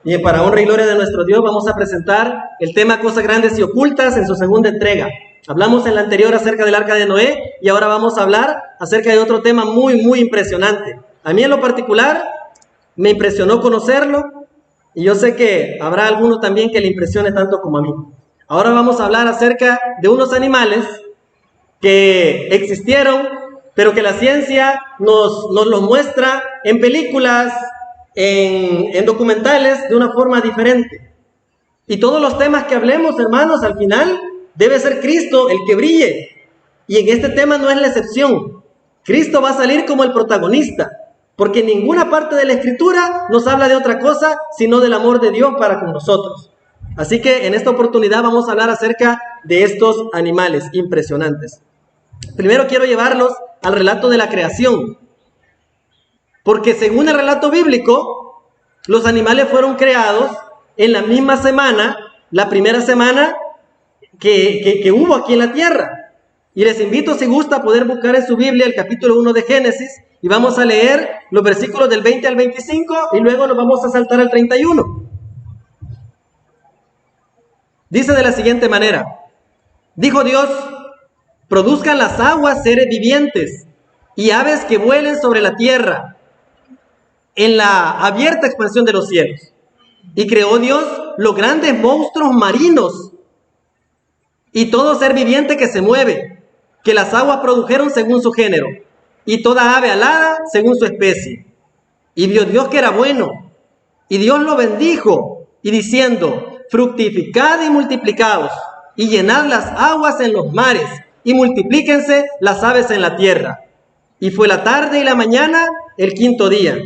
Y para honra y gloria de nuestro Dios vamos a presentar el tema Cosas Grandes y Ocultas en su segunda entrega. Hablamos en la anterior acerca del Arca de Noé y ahora vamos a hablar acerca de otro tema muy impresionante. A mí en lo particular me impresionó conocerlo y yo sé que habrá alguno también que le impresione tanto como a mí. Ahora vamos a hablar acerca de unos animales que existieron, pero que la ciencia nos los muestra en películas, en documentales de una forma diferente. Y todos los temas que hablemos, hermanos, al final debe ser Cristo el que brille. Y en este tema no es la excepción. Cristo va a salir como el protagonista, porque ninguna parte de la Escritura nos habla de otra cosa, sino del amor de Dios para con nosotros. Así que en esta oportunidad vamos a hablar acerca de estos animales impresionantes. Primero quiero llevarlos al relato de la creación. Porque según el relato bíblico, los animales fueron creados en la misma semana, la primera semana que hubo aquí en la tierra. Y les invito, si gusta, a poder buscar en su Biblia el capítulo 1 de Génesis, y vamos a leer los versículos del 20 al 25, y luego nos vamos a saltar al 31. Dice de la siguiente manera: dijo Dios, produzcan las aguas seres vivientes, y aves que vuelen sobre la tierra, en la abierta expansión de los cielos. Y creó Dios los grandes monstruos marinos y todo ser viviente que se mueve, que las aguas produjeron según su género, y toda ave alada según su especie. Y vio Dios que era bueno, y Dios lo bendijo, y diciendo, fructificad y multiplicaos, y llenad las aguas en los mares, y multiplíquense las aves en la tierra. Y fue la tarde y la mañana el quinto día.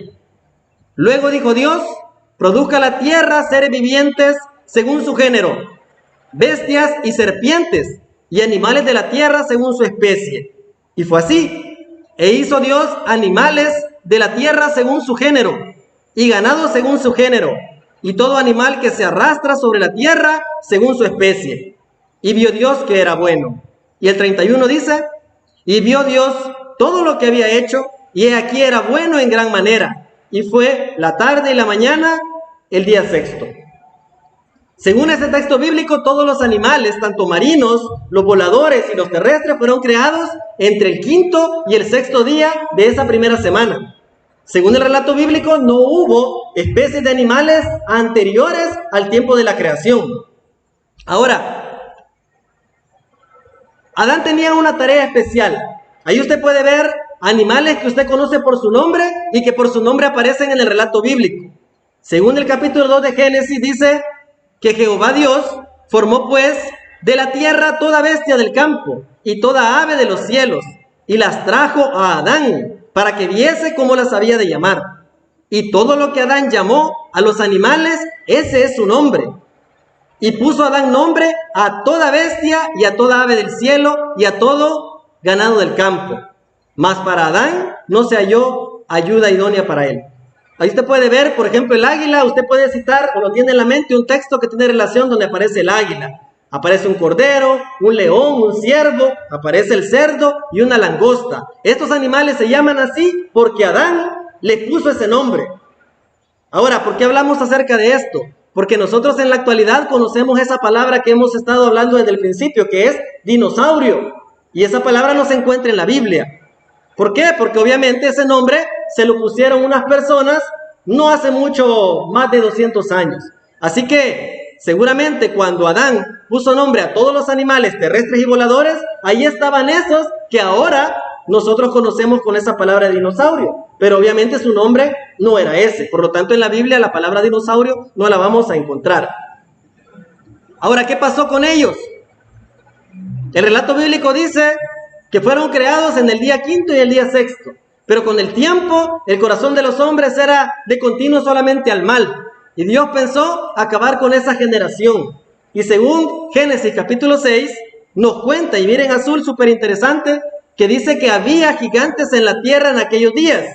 Luego dijo Dios, produzca la tierra seres vivientes según su género, bestias y serpientes, y animales de la tierra según su especie. Y fue así. E hizo Dios animales de la tierra según su género, y ganado según su género, y todo animal que se arrastra sobre la tierra según su especie. Y vio Dios que era bueno. Y el 31 dice, y vio Dios todo lo que había hecho, y he aquí era bueno en gran manera. Y fue la tarde y la mañana el día sexto. Según este texto bíblico, todos los animales, tanto marinos, los voladores y los terrestres, fueron creados entre el quinto y el sexto día de esa primera semana. Según el relato bíblico, no hubo especies de animales anteriores al tiempo de la creación. Ahora, Adán tenía una tarea especial. Ahí usted puede ver animales que usted conoce por su nombre y que por su nombre aparecen en el relato bíblico. Según el capítulo 2 de Génesis dice que Jehová Dios formó pues de la tierra toda bestia del campo y toda ave de los cielos y las trajo a Adán para que viese cómo las había de llamar. Y todo lo que Adán llamó a los animales, ese es su nombre. Y puso Adán nombre a toda bestia y a toda ave del cielo y a todo ganado del campo. Mas para Adán no se halló ayuda idónea para él. Ahí usted puede ver, por ejemplo, el águila. Usted puede citar o lo tiene en la mente un texto que tiene relación donde aparece el águila. Aparece un cordero, un león, un ciervo, aparece el cerdo y una langosta. Estos animales se llaman así porque Adán le puso ese nombre. Ahora, ¿por qué hablamos acerca de esto? Porque nosotros en la actualidad conocemos esa palabra que hemos estado hablando desde el principio, que es dinosaurio. Y esa palabra no se encuentra en la Biblia. ¿Por qué? Porque obviamente ese nombre se lo pusieron unas personas no hace mucho, más de 200 años. Así que seguramente cuando Adán puso nombre a todos los animales terrestres y voladores, ahí estaban esos que ahora nosotros conocemos con esa palabra dinosaurio. Pero obviamente su nombre no era ese. Por lo tanto, en la Biblia la palabra dinosaurio no la vamos a encontrar. Ahora, ¿qué pasó con ellos? El relato bíblico dice que fueron creados en el día quinto y el día sexto. Pero con el tiempo, el corazón de los hombres era de continuo solamente al mal. Y Dios pensó acabar con esa generación. Y según Génesis capítulo 6, nos cuenta, y miren azul súper interesante, que dice que había gigantes en la tierra en aquellos días.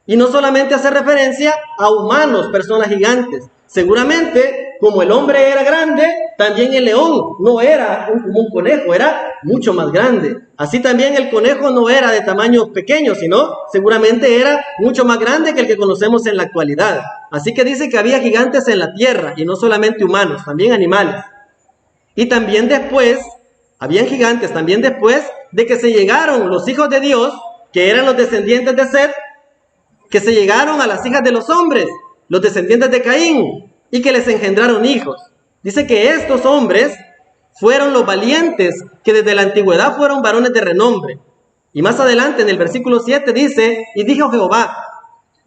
Y no solamente hace referencia a humanos, personas gigantes. Seguramente como el hombre era grande, también el león no era como un conejo, era mucho más grande. Así también el conejo no era de tamaño pequeño, sino seguramente era mucho más grande que el que conocemos en la actualidad. Así que dice que había gigantes en la tierra, y no solamente humanos, también animales. Y también después, habían gigantes también después de que se llegaron los hijos de Dios, que eran los descendientes de Set, que se llegaron a las hijas de los hombres, los descendientes de Caín, y que les engendraron hijos. Dice que estos hombres fueron los valientes, que desde la antigüedad fueron varones de renombre. Y más adelante en el versículo 7 dice, y dijo Jehová,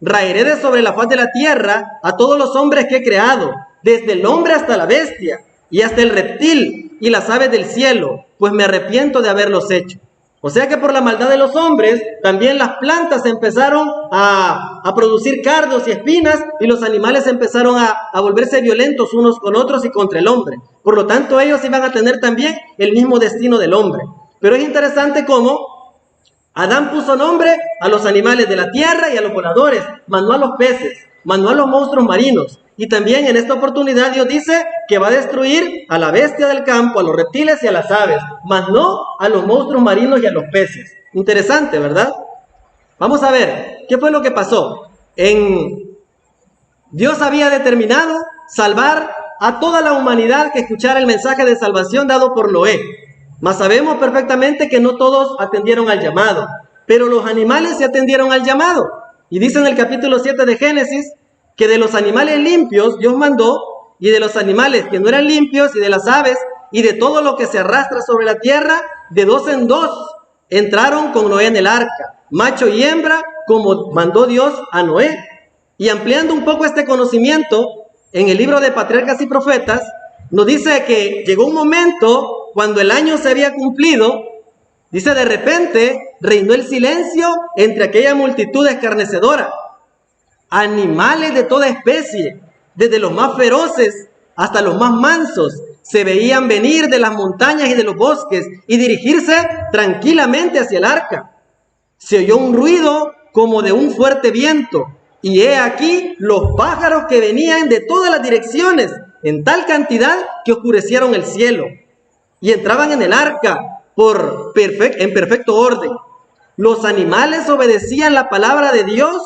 raeré de sobre la faz de la tierra a todos los hombres que he creado, desde el hombre hasta la bestia, y hasta el reptil y las aves del cielo, pues me arrepiento de haberlos hecho. O sea que por la maldad de los hombres, también las plantas empezaron a producir cardos y espinas, y los animales empezaron a volverse violentos unos con otros y contra el hombre. Por lo tanto, ellos iban a tener también el mismo destino del hombre. Pero es interesante cómo Adán puso nombre a los animales de la tierra y a los voladores, mandó a los peces, mandó a los monstruos marinos. Y también en esta oportunidad Dios dice que va a destruir a la bestia del campo, a los reptiles y a las aves, mas no a los monstruos marinos y a los peces. Interesante, ¿verdad? Vamos a ver, ¿qué fue lo que pasó? Dios había determinado salvar a toda la humanidad que escuchara el mensaje de salvación dado por Noé. Mas sabemos perfectamente que no todos atendieron al llamado, pero los animales se atendieron al llamado. Y dice en el capítulo 7 de Génesis, que de los animales limpios Dios mandó, y de los animales que no eran limpios, y de las aves, y de todo lo que se arrastra sobre la tierra, de 2 en 2 entraron con Noé en el arca, macho y hembra, como mandó Dios a Noé. Y ampliando un poco este conocimiento, en el libro de Patriarcas y Profetas, nos dice que llegó un momento cuando el año se había cumplido. Dice, de repente reinó el silencio entre aquella multitud escarnecedora. Animales de toda especie, desde los más feroces hasta los más mansos, se veían venir de las montañas y de los bosques y dirigirse tranquilamente hacia el arca. Se oyó un ruido como de un fuerte viento, y he aquí los pájaros que venían de todas las direcciones, en tal cantidad que oscurecieron el cielo, y entraban en el arca en perfecto orden. Los animales obedecían la palabra de Dios,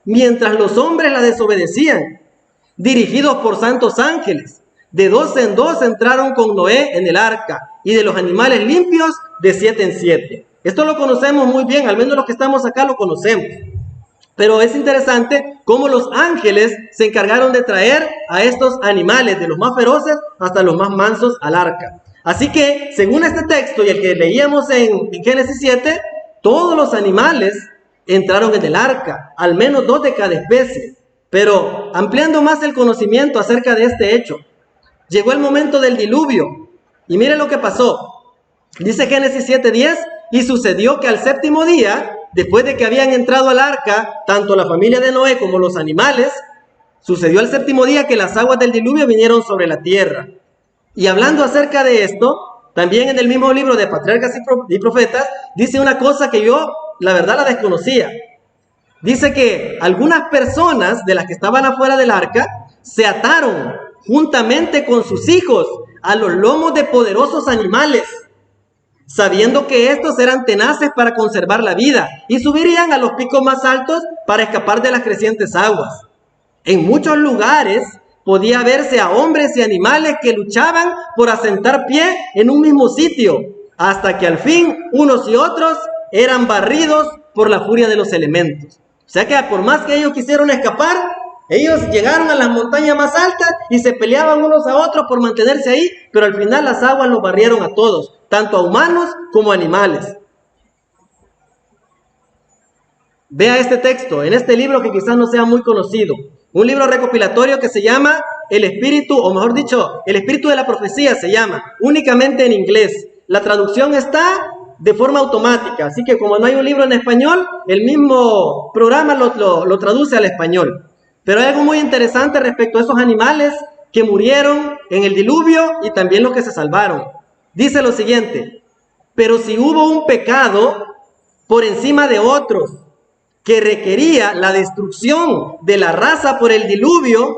mientras los hombres la desobedecían, dirigidos por santos ángeles. De 2 en 2 entraron con Noé en el arca, y de los animales limpios de 7 en 7. Esto lo conocemos muy bien, al menos los que estamos acá lo conocemos. Pero es interesante cómo los ángeles se encargaron de traer a estos animales, de los más feroces hasta los más mansos, al arca. Así que, según este texto y el que leíamos en Génesis 7, todos los animales entraron en el arca, al menos 2 de cada especie. Pero ampliando más el conocimiento acerca de este hecho, llegó el momento del diluvio, y mire lo que pasó. Dice Génesis 7:10, y sucedió que al 7º día, después de que habían entrado al arca, tanto la familia de Noé como los animales, sucedió al 7º día que las aguas del diluvio vinieron sobre la tierra. Y hablando acerca de esto, también en el mismo libro de Patriarcas y Profetas, dice una cosa que yo, la verdad, la desconocía. Dice que algunas personas de las que estaban afuera del arca se ataron juntamente con sus hijos a los lomos de poderosos animales, sabiendo que estos eran tenaces para conservar la vida, y subirían a los picos más altos para escapar de las crecientes aguas. En muchos lugares podía verse a hombres y animales que luchaban por asentar pie en un mismo sitio, hasta que al fin unos y otros eran barridos por la furia de los elementos. O sea que por más que ellos quisieron escapar, ellos llegaron a las montañas más altas y se peleaban unos a otros por mantenerse ahí, pero al final las aguas los barrieron a todos, tanto a humanos como a animales. Vea este texto, en este libro que quizás no sea muy conocido, un libro recopilatorio que se llama El Espíritu, o mejor dicho, El Espíritu de la Profecía se llama, únicamente en inglés. La traducción está de forma automática, así que como no hay un libro en español, el mismo programa lo traduce al español. Pero hay algo muy interesante respecto a esos animales que murieron en el diluvio y también los que se salvaron. Dice lo siguiente: pero si hubo un pecado por encima de otros que requería la destrucción de la raza por el diluvio,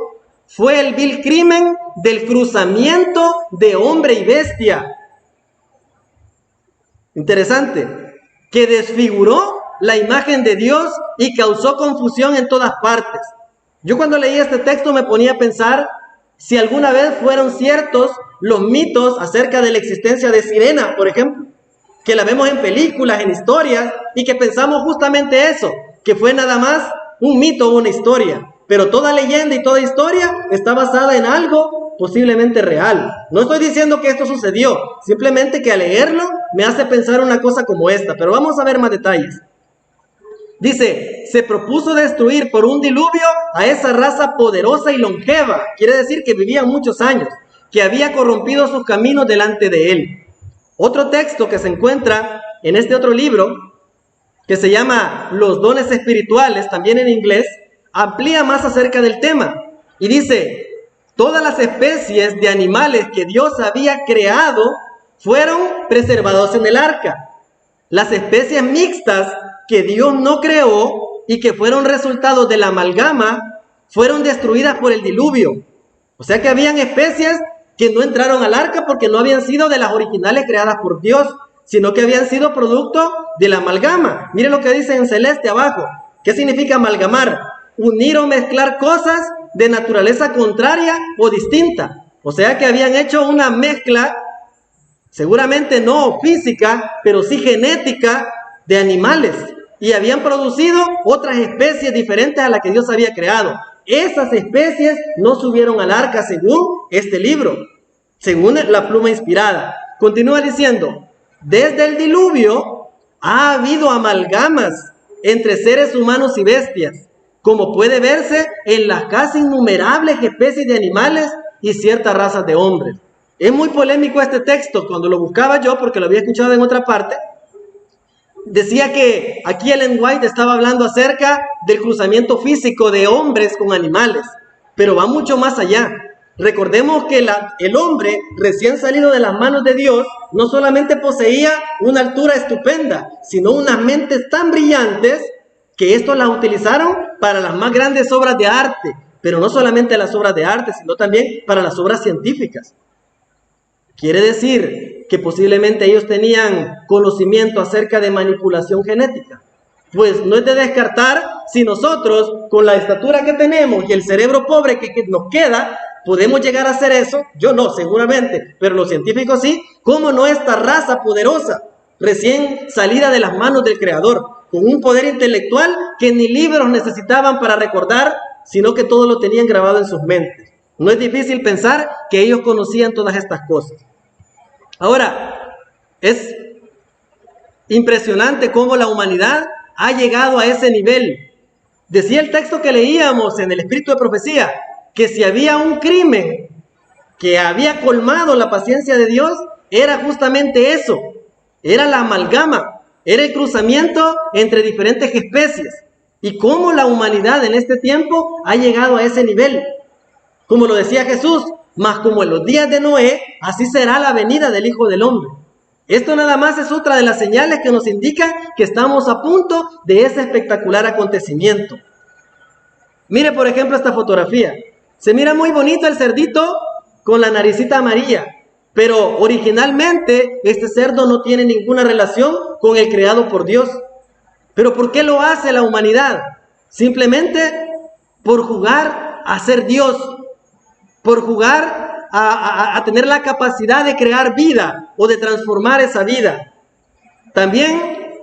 fue el vil crimen del cruzamiento de hombre y bestia. Interesante, que desfiguró la imagen de Dios y causó confusión en todas partes. Yo cuando leí este texto me ponía a pensar si alguna vez fueron ciertos los mitos acerca de la existencia de Sirena, por ejemplo, que la vemos en películas, en historias, y que pensamos justamente eso, que fue nada más un mito o una historia. Pero toda leyenda y toda historia está basada en algo posiblemente real. No estoy diciendo que esto sucedió, simplemente que al leerlo me hace pensar una cosa como esta, pero vamos a ver más detalles. Dice, se propuso destruir por un diluvio a esa raza poderosa y longeva. Quiere decir que vivían muchos años, que había corrompido sus caminos delante de él. Otro texto que se encuentra en este otro libro, que se llama Los dones espirituales, también en inglés, amplía más acerca del tema. Y dice, todas las especies de animales que Dios había creado fueron preservados en el arca. Las especies mixtas que Dios no creó y que fueron resultado de la amalgama fueron destruidas por el diluvio. O sea que habían especies que no entraron al arca porque no habían sido de las originales creadas por Dios, sino que habían sido producto de la amalgama. Mire lo que dice en celeste abajo. ¿Qué significa amalgamar? Unir o mezclar cosas de naturaleza contraria o distinta. O sea que habían hecho una mezcla, seguramente no física, pero sí genética, de animales, y habían producido otras especies diferentes a las que Dios había creado. Esas especies no subieron al arca según este libro, según la pluma inspirada. Continúa diciendo, desde el diluvio ha habido amalgamas entre seres humanos y bestias, como puede verse en las casi innumerables especies de animales y ciertas razas de hombres. Es muy polémico este texto. Cuando lo buscaba yo, porque lo había escuchado en otra parte, decía que aquí Ellen White estaba hablando acerca del cruzamiento físico de hombres con animales, pero va mucho más allá. Recordemos que el hombre recién salido de las manos de Dios no solamente poseía una altura estupenda, sino unas mentes tan brillantes que estos las utilizaron para las más grandes obras de arte, pero no solamente las obras de arte, sino también para las obras científicas. Quiere decir que posiblemente ellos tenían conocimiento acerca de manipulación genética. Pues no es de descartar si nosotros, con la estatura que tenemos y el cerebro pobre que nos queda, podemos llegar a hacer eso. Yo no, seguramente, pero los científicos sí. ¿Cómo no esta raza poderosa, recién salida de las manos del Creador, con un poder intelectual que ni libros necesitaban para recordar, sino que todo lo tenían grabado en sus mentes? No es difícil pensar que ellos conocían todas estas cosas. Ahora, es impresionante cómo la humanidad ha llegado a ese nivel. Decía el texto que leíamos en el Espíritu de Profecía, que si había un crimen que había colmado la paciencia de Dios, era justamente eso. Era la amalgama, era el cruzamiento entre diferentes especies. Y cómo la humanidad en este tiempo ha llegado a ese nivel. Como lo decía Jesús, mas como en los días de Noé, así será la venida del Hijo del Hombre. Esto nada más es otra de las señales que nos indican que estamos a punto de ese espectacular acontecimiento. Mire, por ejemplo, esta fotografía. Se mira muy bonito el cerdito con la naricita amarilla, pero originalmente este cerdo no tiene ninguna relación con el creado por Dios. ¿Pero por qué lo hace la humanidad? Simplemente por jugar a ser Dios, por jugar a tener la capacidad de crear vida o de transformar esa vida. También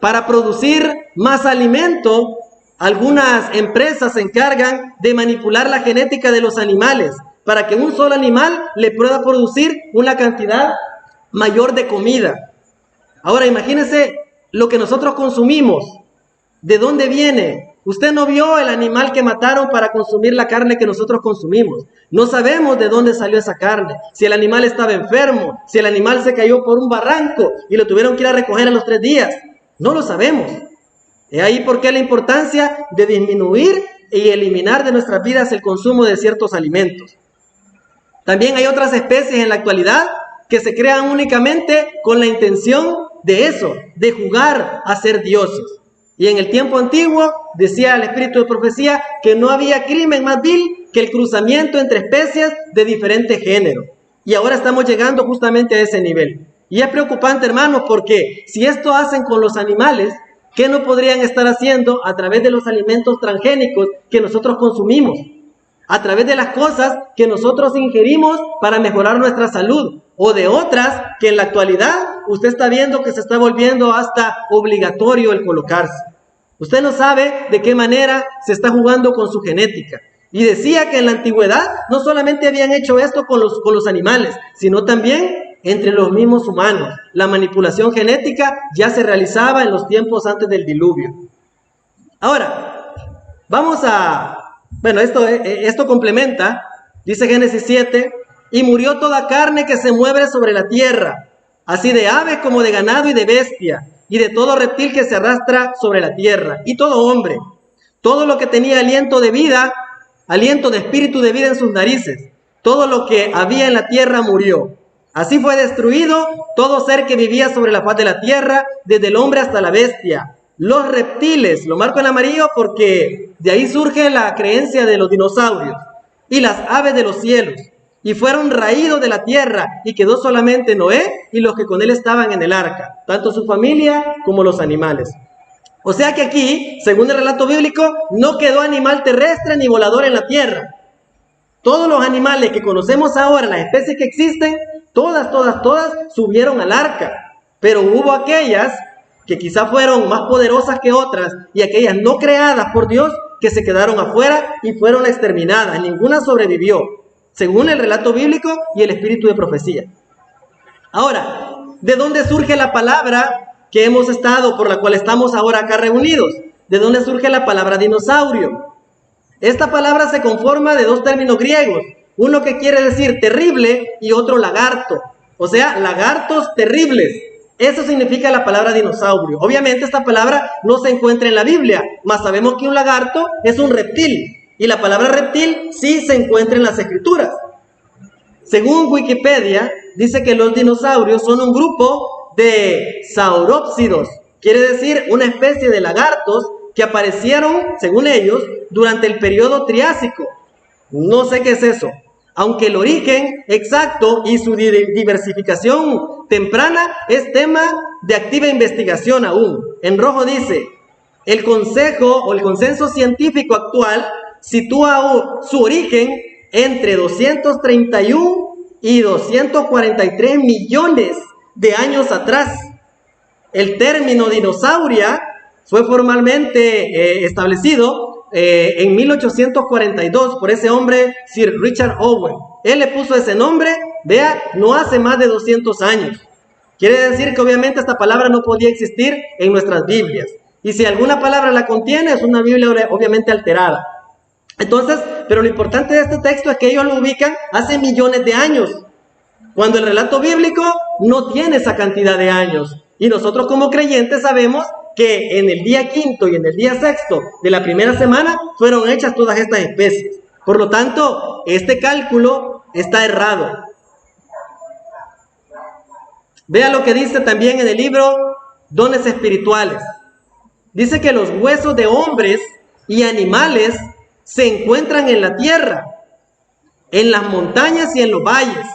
para producir más alimento, algunas empresas se encargan de manipular la genética de los animales para que un solo animal le pueda producir una cantidad mayor de comida. Ahora imagínense lo que nosotros consumimos. ¿De dónde viene? Usted no vio el animal que mataron para consumir la carne que nosotros consumimos. No sabemos de dónde salió esa carne. Si el animal estaba enfermo, si el animal se cayó por un barranco y lo tuvieron que ir a recoger a los 3 días. No lo sabemos. Es ahí por qué la importancia de disminuir y eliminar de nuestras vidas el consumo de ciertos alimentos. También hay otras especies en la actualidad que se crean únicamente con la intención de eso, de jugar a ser dioses. Y en el tiempo antiguo decía el Espíritu de Profecía que no había crimen más vil que el cruzamiento entre especies de diferente género. Y ahora estamos llegando justamente a ese nivel. Y es preocupante, hermanos, porque si esto hacen con los animales, ¿qué no podrían estar haciendo a través de los alimentos transgénicos que nosotros consumimos? A través de las cosas que nosotros ingerimos para mejorar nuestra salud, o de otras que en la actualidad usted está viendo que se está volviendo hasta obligatorio el colocarse. Usted no sabe de qué manera se está jugando con su genética. Y decía que en la antigüedad no solamente habían hecho esto con los animales, sino también entre los mismos humanos. La manipulación genética ya se realizaba en los tiempos antes del diluvio. Ahora, vamos a... Bueno, esto complementa, dice Génesis 7, y murió toda carne que se mueve sobre la tierra, así de aves como de ganado y de bestia, y de todo reptil que se arrastra sobre la tierra, y todo hombre, todo lo que tenía aliento de vida, aliento de espíritu de vida en sus narices, todo lo que había en la tierra murió. Así fue destruido todo ser que vivía sobre la faz de la tierra, desde el hombre hasta la bestia. Los reptiles, lo marco en amarillo porque de ahí surge la creencia de los dinosaurios, y las aves de los cielos, y fueron raídos de la tierra, y quedó solamente Noé y los que con él estaban en el arca, tanto su familia como los animales. O sea que aquí, según el relato bíblico, no quedó animal terrestre ni volador en la tierra. Todos los animales que conocemos ahora, las especies que existen, todas subieron al arca, pero hubo aquellas que quizá fueron más poderosas que otras y aquellas no creadas por Dios que se quedaron afuera y fueron exterminadas. Ninguna sobrevivió, según el relato bíblico y el espíritu de profecía. Ahora, ¿de dónde surge la palabra que hemos estado, por la cual estamos ahora acá reunidos? ¿De dónde surge la palabra dinosaurio? Esta palabra se conforma de dos términos griegos, uno que quiere decir terrible y otro lagarto, o sea, lagartos terribles. Eso significa la palabra dinosaurio. Obviamente esta palabra no se encuentra en la Biblia, mas sabemos que un lagarto es un reptil, y la palabra reptil sí se encuentra en las Escrituras. Según Wikipedia, dice que los dinosaurios son un grupo de saurópsidos, quiere decir una especie de lagartos que aparecieron, según ellos, durante el periodo Triásico. No sé qué es eso, aunque el origen exacto y su diversificación temprana es tema de activa investigación aún. En rojo dice, el consejo o el consenso científico actual sitúa su origen entre 231 y 243 millones de años atrás. El término dinosauria fue formalmente establecido en 1842 por ese hombre, Sir Richard Owen. Él le puso ese nombre, vea, no hace más de 200 años. Quiere decir que obviamente esta palabra no podía existir en nuestras Biblias. Y si alguna palabra la contiene, es una Biblia obviamente alterada. Entonces, pero lo importante de este texto es que ellos lo ubican hace millones de años, cuando el relato bíblico no tiene esa cantidad de años. Y nosotros como creyentes sabemos que en el día quinto y en el día sexto de la primera semana fueron hechas todas estas especies. Por lo tanto, este cálculo está errado. Vea lo que dice también en el libro Dones Espirituales. Dice que los huesos de hombres y animales se encuentran en la tierra, en las montañas y en los valles,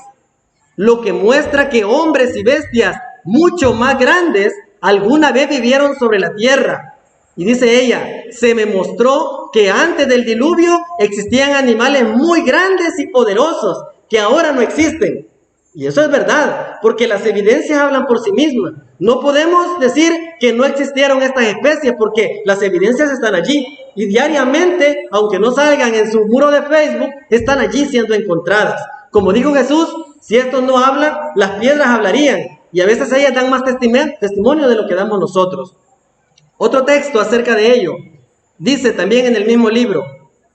lo que muestra que hombres y bestias mucho más grandes alguna vez vivieron sobre la tierra. Y dice ella, se me mostró que antes del diluvio existían animales muy grandes y poderosos que ahora no existen. Y eso es verdad, porque las evidencias hablan por sí mismas. No podemos decir que no existieron estas especies porque las evidencias están allí. Y diariamente, aunque no salgan en su muro de Facebook, están allí siendo encontradas. Como dijo Jesús, si estos no hablan, las piedras hablarían. Y a veces ellas dan más testimonio de lo que damos nosotros. Otro texto acerca de ello, dice también en el mismo libro,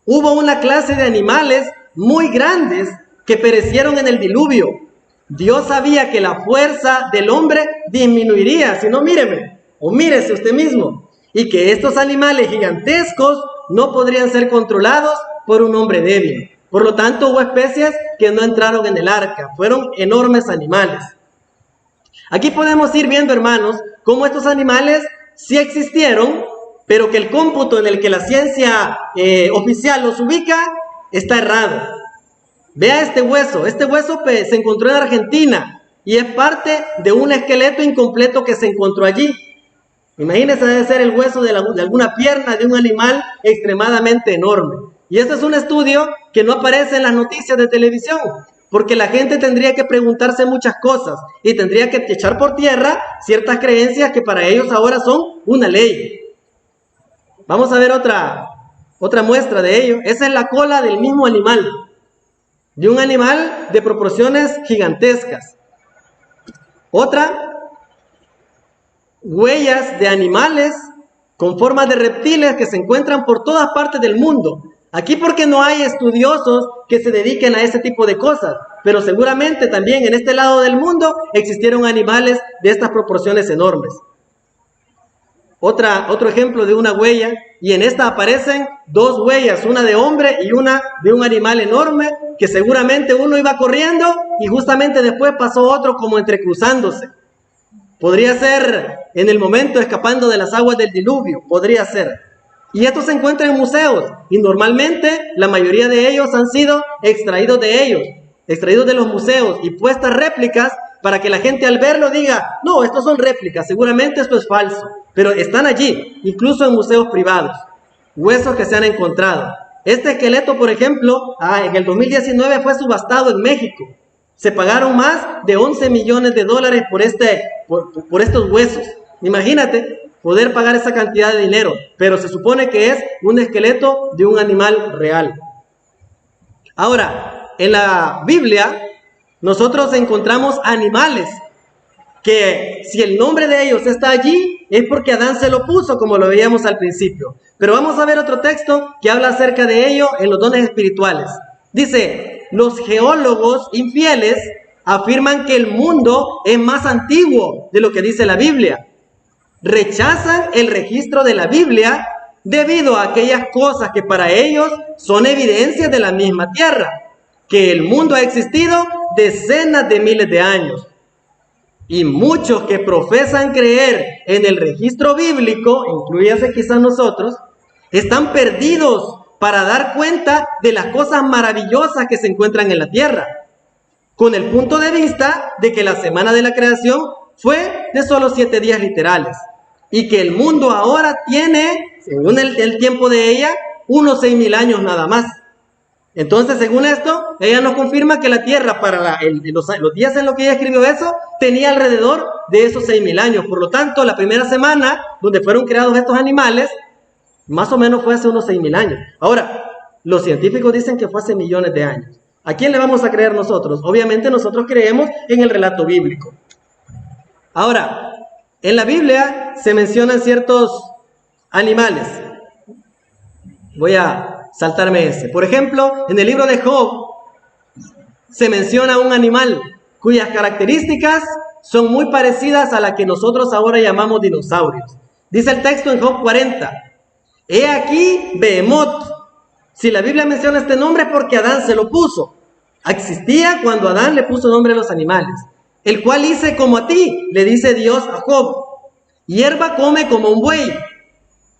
hubo una clase de animales muy grandes que perecieron en el diluvio. Dios sabía que la fuerza del hombre disminuiría, si no míreme, o mírese usted mismo, y que estos animales gigantescos no podrían ser controlados por un hombre débil. Por lo tanto, hubo especies que no entraron en el arca, fueron enormes animales. Aquí podemos ir viendo, hermanos, cómo estos animales sí existieron, pero que el cómputo en el que la ciencia oficial los ubica está errado. Vea este hueso se encontró en Argentina y es parte de un esqueleto incompleto que se encontró allí. Imagínense, debe ser el hueso de alguna pierna de un animal extremadamente enorme. Y este es un estudio que no aparece en las noticias de televisión, porque la gente tendría que preguntarse muchas cosas y tendría que echar por tierra ciertas creencias que para ellos ahora son una ley. Vamos a ver otra muestra de ello. Esa es la cola del mismo animal, de un animal de proporciones gigantescas. Otra, huellas de animales con formas de reptiles que se encuentran por todas partes del mundo. Aquí porque no hay estudiosos que se dediquen a ese tipo de cosas, pero seguramente también en este lado del mundo existieron animales de estas proporciones enormes. Otro ejemplo de una huella, y en esta aparecen dos huellas, una de hombre y una de un animal enorme, que seguramente uno iba corriendo y justamente después pasó otro como entrecruzándose. Podría ser en el momento escapando de las aguas del diluvio, podría ser. Y esto se encuentra en museos, y normalmente la mayoría de ellos han sido extraídos de los museos y puestas réplicas para que la gente al verlo diga, no, estos son réplicas, seguramente esto es falso. Pero están allí, incluso en museos privados, huesos que se han encontrado. Este esqueleto, por ejemplo, en el 2019 fue subastado en México. Se pagaron más de 11 millones de dólares por estos huesos. Imagínate poder pagar esa cantidad de dinero, pero se supone que es un esqueleto de un animal real. Ahora, en la Biblia, nosotros encontramos animales que si el nombre de ellos está allí, es porque Adán se lo puso, como lo veíamos al principio. Pero vamos a ver otro texto que habla acerca de ello en los dones espirituales. Dice, los geólogos infieles afirman que el mundo es más antiguo de lo que dice la Biblia. Rechazan el registro de la Biblia debido a aquellas cosas que para ellos son evidencias de la misma tierra, que el mundo ha existido decenas de miles de años. Y muchos que profesan creer en el registro bíblico, incluyase quizás nosotros, están perdidos para dar cuenta de las cosas maravillosas que se encuentran en la tierra, con el punto de vista de que la semana de la creación fue de solo 7 días literales, y que el mundo ahora tiene, según el tiempo de ella, unos 6.000 años nada más. Entonces, según esto, ella nos confirma que la Tierra, para los días en los que ella escribió eso, tenía alrededor de esos 6.000 años. Por lo tanto, la primera semana donde fueron creados estos animales, más o menos fue hace unos 6.000 años. Ahora, los científicos dicen que fue hace millones de años. ¿A quién le vamos a creer nosotros? Obviamente nosotros creemos en el relato bíblico. Ahora, en la Biblia se mencionan ciertos animales. Voy a saltarme ese. Por ejemplo, en el libro de Job se menciona un animal cuyas características son muy parecidas a las que nosotros ahora llamamos dinosaurios. Dice el texto en Job 40, he aquí Behemoth. Si la Biblia menciona este nombre es porque Adán se lo puso. Existía cuando Adán le puso nombre a los animales. El cual hice como a ti, le dice Dios a Job. Hierba come como un buey.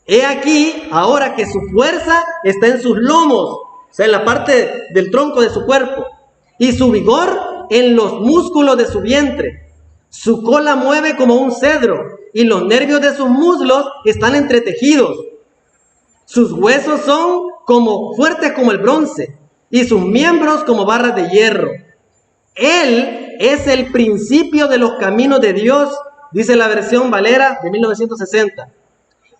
He aquí, ahora que su fuerza está en sus lomos, o sea, en la parte del tronco de su cuerpo, y su vigor en los músculos de su vientre. Su cola mueve como un cedro, y los nervios de sus muslos están entretejidos. Sus huesos son fuertes como el bronce, y sus miembros como barras de hierro. Él es el principio de los caminos de Dios, dice la versión Valera de 1960.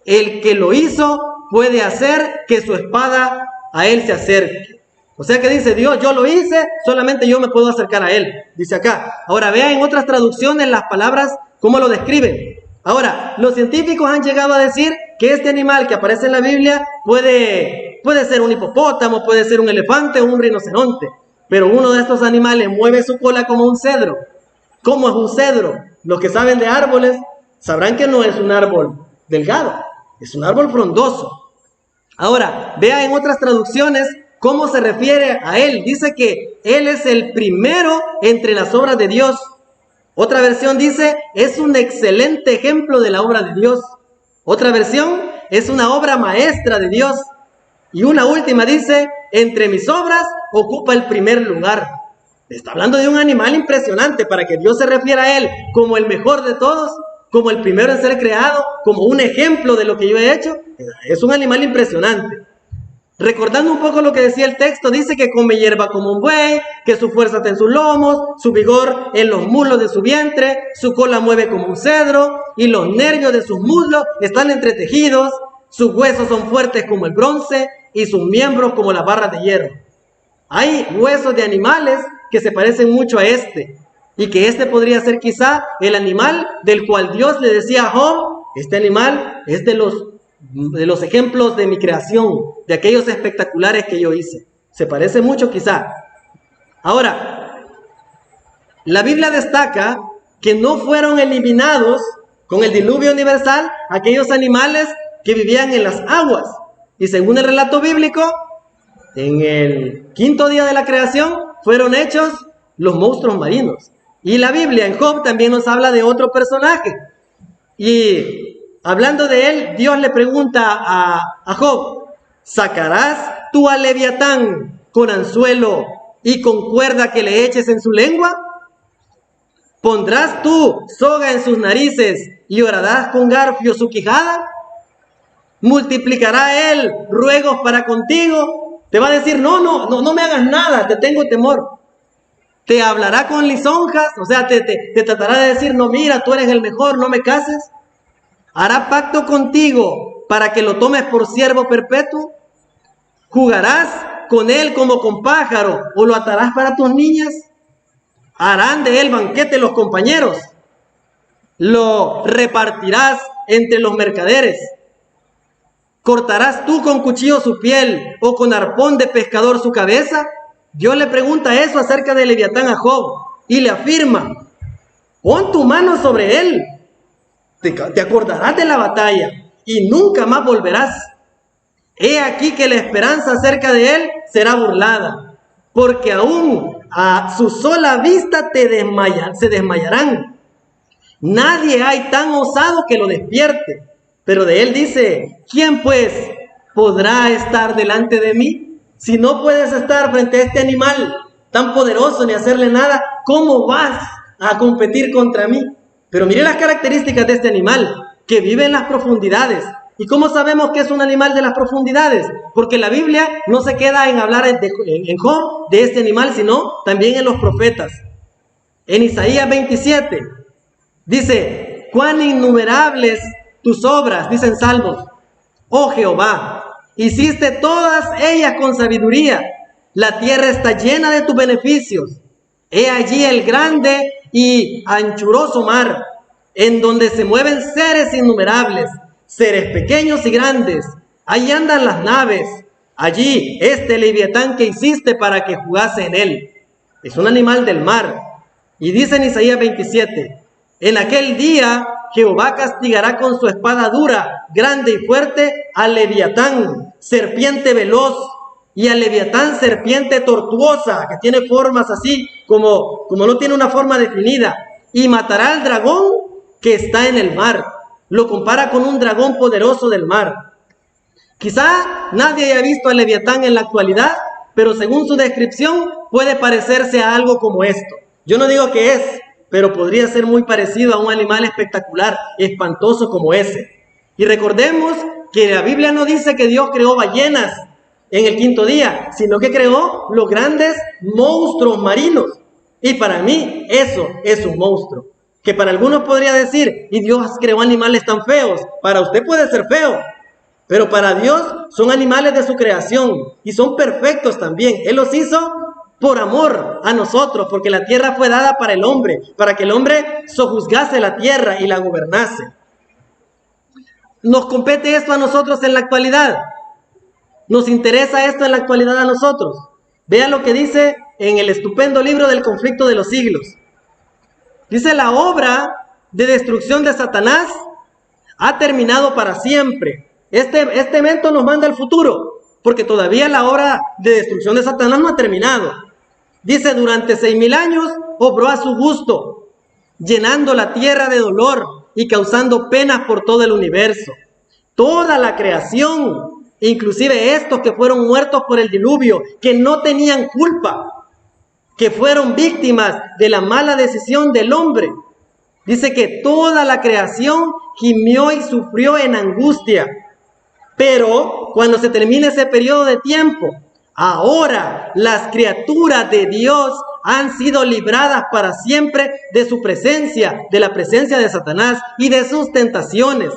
El que lo hizo puede hacer que su espada a él se acerque. O sea que dice Dios, yo lo hice, solamente yo me puedo acercar a él. Dice acá. Ahora vean en otras traducciones las palabras, cómo lo describen. Ahora, los científicos han llegado a decir que este animal que aparece en la Biblia puede ser un hipopótamo, puede ser un elefante o un rinoceronte. Pero uno de estos animales mueve su cola como un cedro. ¿Cómo es un cedro? Los que saben de árboles sabrán que no es un árbol delgado. Es un árbol frondoso. Ahora, vea en otras traducciones cómo se refiere a él. Dice que él es el primero entre las obras de Dios. Otra versión dice, es un excelente ejemplo de la obra de Dios. Otra versión, es una obra maestra de Dios. Y una última dice, entre mis obras ocupa el primer lugar. Está hablando de un animal impresionante para que Dios se refiera a él como el mejor de todos, como el primero en ser creado, como un ejemplo de lo que yo he hecho. Es un animal impresionante. Recordando un poco lo que decía el texto, dice que come hierba como un buey, que su fuerza está en sus lomos, su vigor en los muslos de su vientre, su cola mueve como un cedro, y los nervios de sus muslos están entretejidos, sus huesos son fuertes como el bronce, y sus miembros como las barras de hierro. Hay huesos de animales que se parecen mucho a este, y que este podría ser quizá el animal del cual Dios le decía a Job, este animal es de los ejemplos de mi creación, de aquellos espectaculares que yo hice. Se parece mucho quizá. Ahora, la Biblia destaca que no fueron eliminados con el diluvio universal aquellos animales que vivían en las aguas. Y según el relato bíblico, en el quinto día de la creación fueron hechos los monstruos marinos. Y la Biblia en Job también nos habla de otro personaje. Y hablando de él, Dios le pregunta a Job, ¿sacarás tú a Leviatán con anzuelo y con cuerda que le eches en su lengua? ¿Pondrás tú soga en sus narices y horarás con garfio su quijada? ¿Multiplicará él ruegos para contigo? Te va a decir, no me hagas nada, te tengo temor. Te hablará con lisonjas, o sea, te tratará de decir, no, mira, tú eres el mejor, no me cases. ¿Hará pacto contigo para que lo tomes por siervo perpetuo? ¿Jugarás con él como con pájaro o lo atarás para tus niñas? ¿Harán de él banquete los compañeros? ¿Lo repartirás entre los mercaderes? ¿Cortarás tú con cuchillo su piel o con arpón de pescador su cabeza? Dios le pregunta eso acerca de Leviatán a Job y le afirma, pon tu mano sobre él, te acordarás de la batalla y nunca más volverás. He aquí que la esperanza acerca de él será burlada, porque aún a su sola vista se desmayarán. Nadie hay tan osado que lo despierte. Pero de él dice, ¿quién pues podrá estar delante de mí? Si no puedes estar frente a este animal tan poderoso ni hacerle nada, ¿cómo vas a competir contra mí? Pero mire las características de este animal, que vive en las profundidades. ¿Y cómo sabemos que es un animal de las profundidades? Porque la Biblia no se queda en hablar en Job de este animal, sino también en los profetas. En Isaías 27 dice, cuán innumerables tus obras, dicen Salmos, oh Jehová, hiciste todas ellas con sabiduría, la tierra está llena de tus beneficios. He allí el grande y anchuroso mar, en donde se mueven seres innumerables, seres pequeños y grandes. Ahí andan las naves, allí este Leviatán que hiciste para que jugase en él. Es un animal del mar. Y dice en Isaías 27, en aquel día Jehová castigará con su espada dura, grande y fuerte, al Leviatán, serpiente veloz, y al Leviatán, serpiente tortuosa, que tiene formas así, como no tiene una forma definida, y matará al dragón que está en el mar. Lo compara con un dragón poderoso del mar. Quizá nadie haya visto al Leviatán en la actualidad, pero según su descripción puede parecerse a algo como esto. Yo no digo que es, pero podría ser muy parecido a un animal espectacular, espantoso como ese. Y recordemos que la Biblia no dice que Dios creó ballenas en el quinto día, sino que creó los grandes monstruos marinos. Y para mí eso es un monstruo. Que para algunos podría decir, y Dios creó animales tan feos. Para usted puede ser feo, pero para Dios son animales de su creación y son perfectos también. Él los hizo por amor a nosotros, porque la tierra fue dada para el hombre, para que el hombre sojuzgase la tierra y la gobernase. ¿Nos compete esto a nosotros en la actualidad? ¿Nos interesa esto en la actualidad a nosotros? Vea lo que dice en el estupendo libro del conflicto de los siglos. Dice, la obra de destrucción de Satanás ha terminado para siempre. Este evento nos manda al futuro, porque todavía la obra de destrucción de Satanás no ha terminado. Dice, durante 6,000 años obró a su gusto, llenando la tierra de dolor y causando penas por todo el universo. Toda la creación inclusive estos que fueron muertos por el diluvio, que no tenían culpa, que fueron víctimas de la mala decisión del hombre. Dice que toda la creación gimió y sufrió en angustia. Pero cuando se termine ese periodo de tiempo, ahora las criaturas de Dios han sido libradas para siempre de su presencia, de la presencia de Satanás y de sus tentaciones.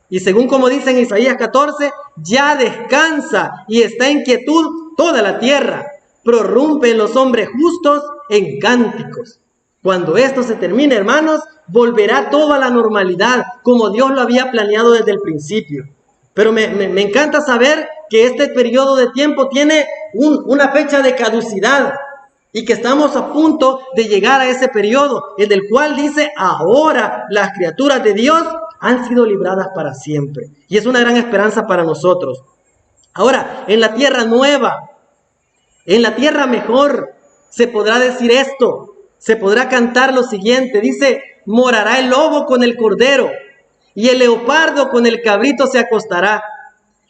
Y según como dice en Isaías 14, ya descansa y está en quietud toda la tierra. Prorrumpen los hombres justos en cánticos. Cuando esto se termine, hermanos, volverá todo a la normalidad, como Dios lo había planeado desde el principio. Pero me encanta saber que este periodo de tiempo tiene una fecha de caducidad y que estamos a punto de llegar a ese periodo, en el cual dice, ahora las criaturas de Dios han sido libradas para siempre. Y es una gran esperanza para nosotros. Ahora, en la tierra nueva, en la tierra mejor, se podrá decir esto, se podrá cantar lo siguiente. Dice, morará el lobo con el cordero, y el leopardo con el cabrito se acostará.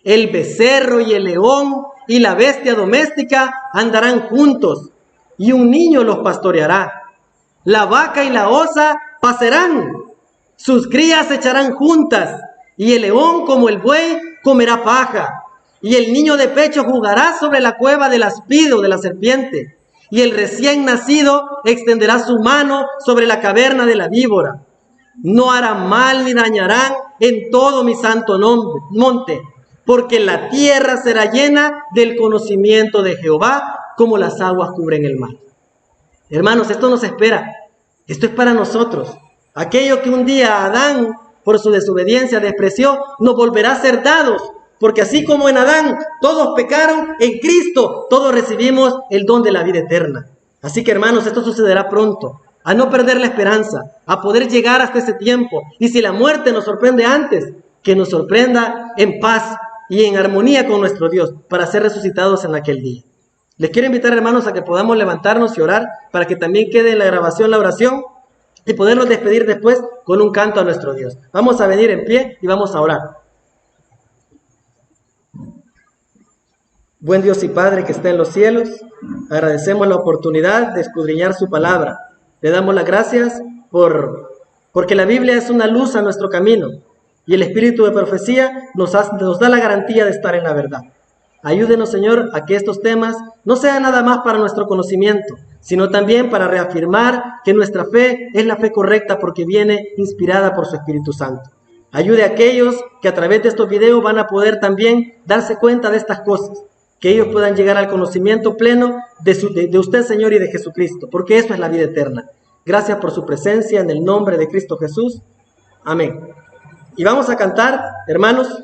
El becerro y el león y la bestia doméstica andarán juntos, y un niño los pastoreará. La vaca y la osa pasarán, sus crías se echarán juntas, y el león como el buey comerá paja, y el niño de pecho jugará sobre la cueva del aspido, de la serpiente, y el recién nacido extenderá su mano sobre la caverna de la víbora. No harán mal ni dañarán en todo mi santo monte, porque la tierra será llena del conocimiento de Jehová, como las aguas cubren el mar. Hermanos, esto nos espera. Esto es para nosotros. Aquello que un día Adán, por su desobediencia, despreció, nos volverá a ser dados. Porque así como en Adán todos pecaron, en Cristo todos recibimos el don de la vida eterna. Así que, hermanos, esto sucederá pronto. A no perder la esperanza, a poder llegar hasta ese tiempo. Y si la muerte nos sorprende antes, que nos sorprenda en paz y en armonía con nuestro Dios, para ser resucitados en aquel día. Les quiero invitar, hermanos, a que podamos levantarnos y orar, para que también quede en la grabación la oración y podernos despedir después con un canto a nuestro Dios. Vamos a venir en pie y vamos a orar. Buen Dios y Padre que está en los cielos, agradecemos la oportunidad de escudriñar su palabra. Le damos las gracias porque la Biblia es una luz a nuestro camino y el espíritu de profecía nos da la garantía de estar en la verdad. Ayúdenos, Señor, a que estos temas no sean nada más para nuestro conocimiento, sino también para reafirmar que nuestra fe es la fe correcta porque viene inspirada por su Espíritu Santo. Ayude a aquellos que a través de estos videos van a poder también darse cuenta de estas cosas, que ellos puedan llegar al conocimiento pleno de usted, Señor, y de Jesucristo, porque eso es la vida eterna. Gracias por su presencia en el nombre de Cristo Jesús. Amén. Y vamos a cantar, hermanos,